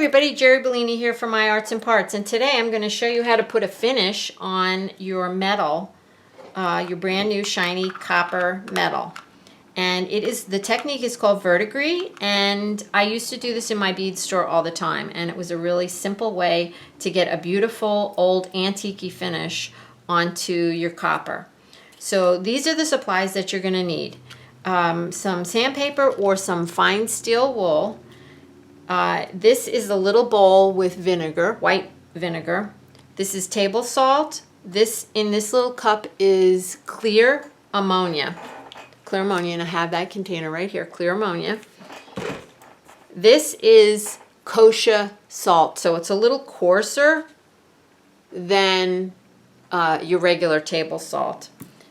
everybody, Jerry Bellini here from My Arts and Parts, and today I'm going to show you how to put a finish on your metal, your brand new shiny copper metal. And the technique is called Verdigris, and I used to do this in my bead store all the time, and it was a really simple way to get a beautiful old antique finish onto your copper. So these are the supplies that you're going to need. Some sandpaper or some fine steel wool. This is a little bowl with vinegar, white vinegar. This is table salt. This in this little cup is clear ammonia. Clear ammonia, and I have that container right here, clear ammonia. This is kosher salt, so it's a little coarser than your regular table salt.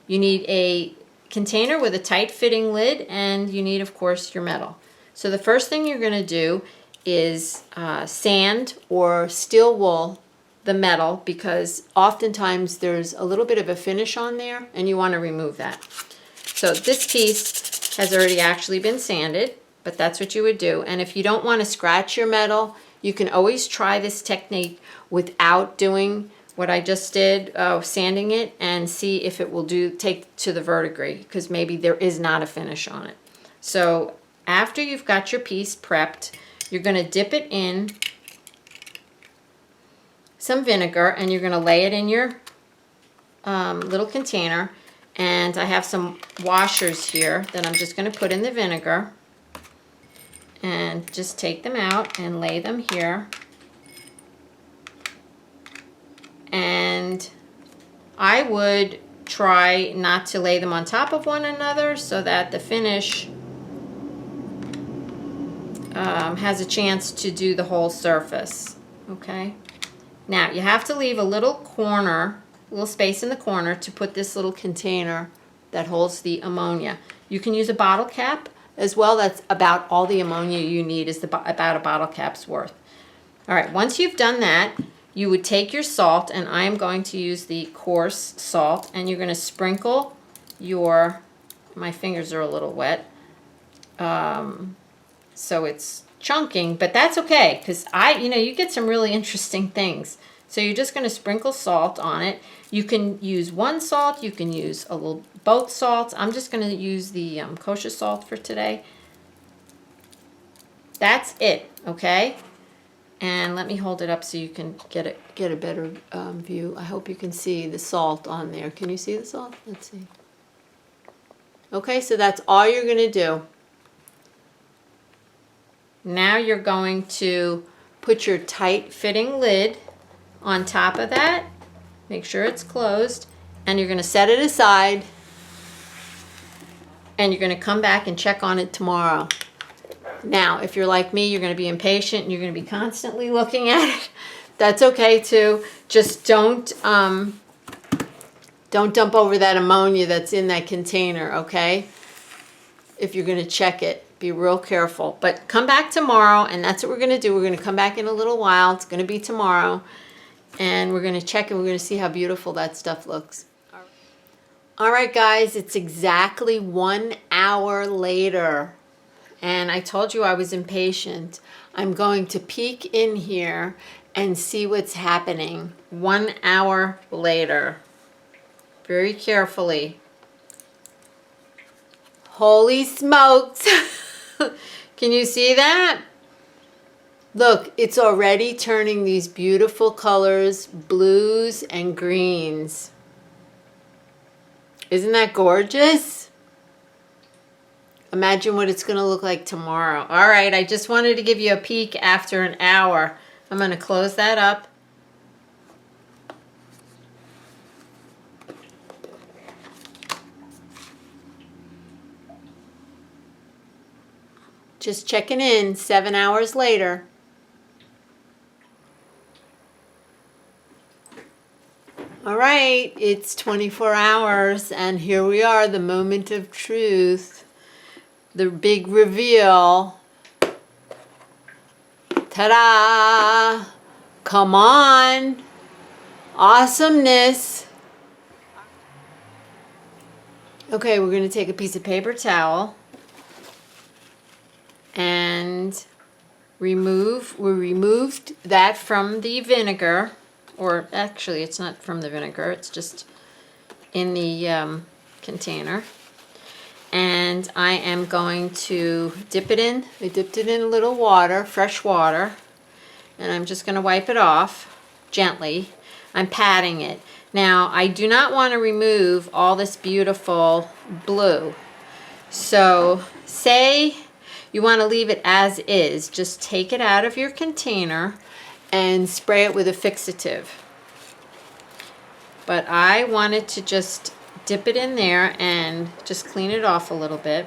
You need a container with a tight fitting lid, and you need, of course, your metal. So the first thing you're going to do is sand or steel wool the metal, because oftentimes there's a little bit of a finish on there and you want to remove that. So this piece has already actually been sanded, but that's what you would do. And if you don't want to scratch your metal, you can always try this technique without doing what I just did, sanding it, and see if it will take to the verdigris, because maybe there is not a finish on it. So after you've got your piece prepped, you're going to dip it in some vinegar, and you're going to lay it in your little container. And I have some washers here that I'm just going to put in the vinegar, and just take them out and lay them here. And I would try not to lay them on top of one another so that the finish has a chance to do the whole surface. Okay, now you have to leave a little corner, a little space in the corner to put this little container that holds the ammonia. You can use a bottle cap as well. That's about all the ammonia you need, is about a bottle cap's worth. All right, once you've done that, you would take your salt, and I am going to use the coarse salt, and you're going to sprinkle my fingers are a little wet, so it's chunking, but that's okay, because you get some really interesting things. So you're just going to sprinkle salt on it. You can use one salt, you can use both salts. I'm just going to use the kosher salt for today. That's it, okay? And let me hold it up so you can get a better view. I hope you can see the salt on there. Can you see the salt? Let's see. Okay, so that's all you're going to do. Now you're going to put your tight fitting lid on top of that. Make sure it's closed, and you're going to set it aside, and you're going to come back and check on it tomorrow. Now, if you're like me, you're going to be impatient and you're going to be constantly looking at it. That's okay too. Just don't dump over that ammonia that's in that container, okay? If you're going to check it, be real careful. But come back tomorrow, and that's what we're going to do. We're going to come back in a little while. It's going to be tomorrow, and we're going to check, and we're going to see how beautiful that stuff looks. All right, guys, it's exactly 1 hour later. And I told you I was impatient. I'm going to peek in here and see what's happening 1 hour later. Very carefully. Holy smokes! Can you see that? Look, it's already turning these beautiful colors, blues and greens. Isn't that gorgeous? Imagine what it's going to look like tomorrow. All right, I just wanted to give you a peek after an hour. I'm going to close that up. Just checking in 7 hours later. All right, it's 24 hours, and here we are, the moment of truth. The big reveal. Ta-da! Come on! Awesomeness! Okay, we're going to take a piece of paper towel, and we removed that from the vinegar, or actually it's not from the vinegar, it's just in the container. And I am going to dip it in. I dipped it in a little water, fresh water, and I'm just going to wipe it off gently. I'm patting it. Now, I do not want to remove all this beautiful blue. So, say you want to leave it as is. Just take it out of your container and spray it with a fixative. But I wanted to just dip it in there and just clean it off a little bit.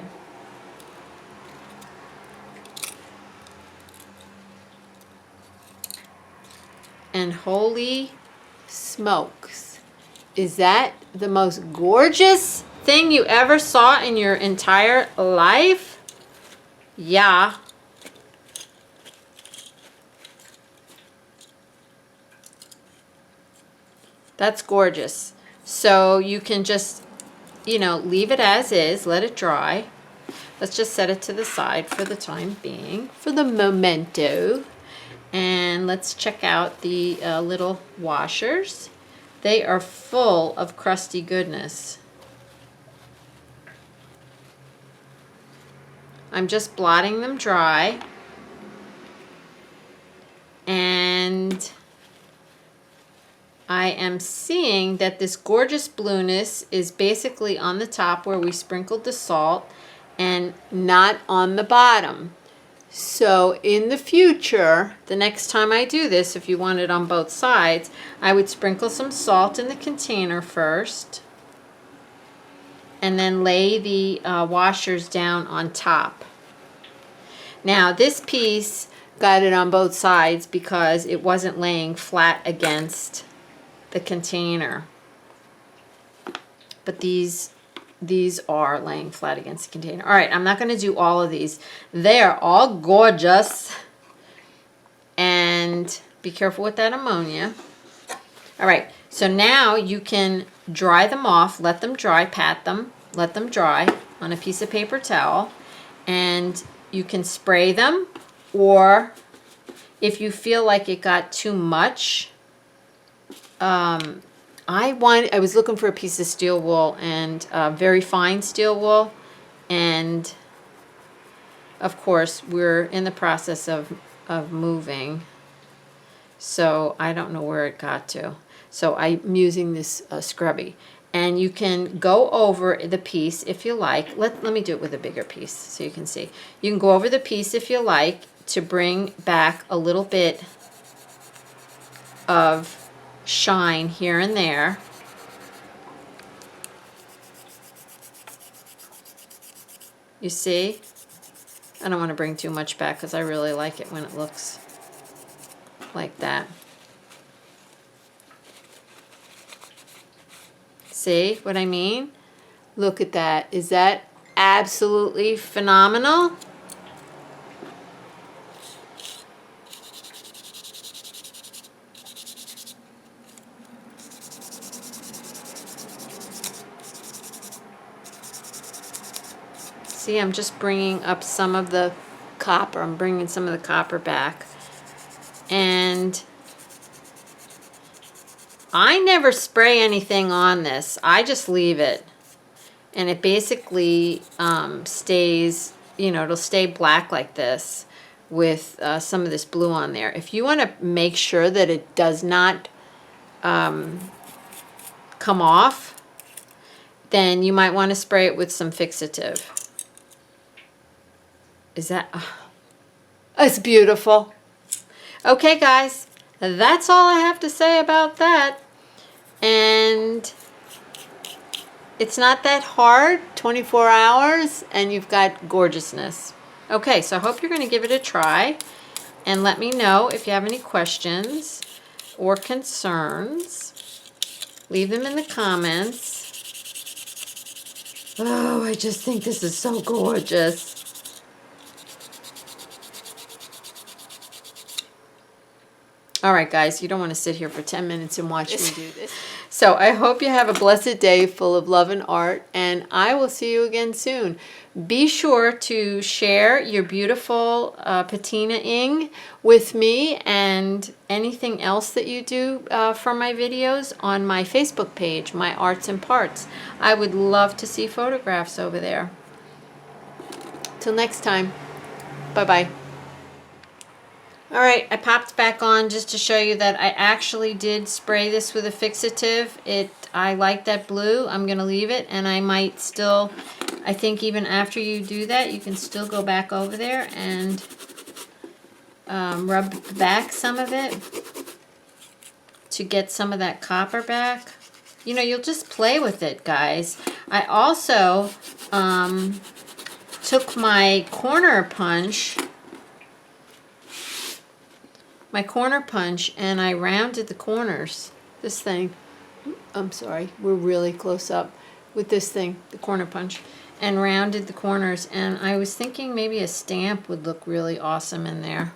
And holy smokes, is that the most gorgeous thing you ever saw in your entire life? Yeah. That's gorgeous. So you can just, you know, leave it as is, let it dry. Let's just set it to the side for the time being, for the momento. And let's check out the little washers. They are full of crusty goodness. I'm just blotting them dry. And I am seeing that this gorgeous blueness is basically on the top where we sprinkled the salt and not on the bottom. So in the future, the next time I do this, if you want it on both sides, I would sprinkle some salt in the container first and then lay the washers down on top. Now this piece got it on both sides because it wasn't laying flat against the container. But these are laying flat against the container. All right, I'm not going to do all of these. They're all gorgeous. And be careful with that ammonia. All right, so now you can dry them off, let them dry, pat them, let them dry on a piece of paper towel. And you can spray them, or if you feel like it got too much, I was looking for a piece of steel wool, and very fine steel wool, and of course we're in the process of moving, so I don't know where it got to. So I'm using this scrubby, and you can go over the piece if you like. Let me do it with a bigger piece so you can see. You can go over the piece if you like to bring back a little bit of shine here and there. You see? I don't want to bring too much back because I really like it when it looks like that. See what I mean? Look at that. Is that absolutely phenomenal? See, I'm just bringing up some of the copper. I'm bringing some of the copper back. And I never spray anything on this. I just leave it. And it basically stays, you know, it'll stay black like this with some of this blue on there. If you want to make sure that it does not come off, then you might want to spray it with some fixative. Is that, it's beautiful. Okay guys, that's all I have to say about that. And it's not that hard, 24 hours, and you've got gorgeousness. Okay, so I hope you're going to give it a try, and let me know if you have any questions or concerns. Leave them in the comments. Oh, I just think this is so gorgeous. All right, guys, you don't want to sit here for 10 minutes and watch me do this. So So I hope you have a blessed day full of love and art, and I will see you again soon. Be sure to share your beautiful patina-ing with me and anything else that you do from my videos on my Facebook page, My Arts and Parts. I would love to see photographs over there. Till next time, bye-bye. All right, I popped back on just to show you that I actually did spray this with a fixative. I like that blue. I'm going to leave it, and I might still, I think even after you do that, you can still go back over there and rub back some of it to get some of that copper back. You know, you'll just play with it, guys. I also took my corner punch, and I rounded the corners. This thing, I'm sorry, we're really close up with this thing, the corner punch, and rounded the corners. And I was thinking maybe a stamp would look really awesome in there.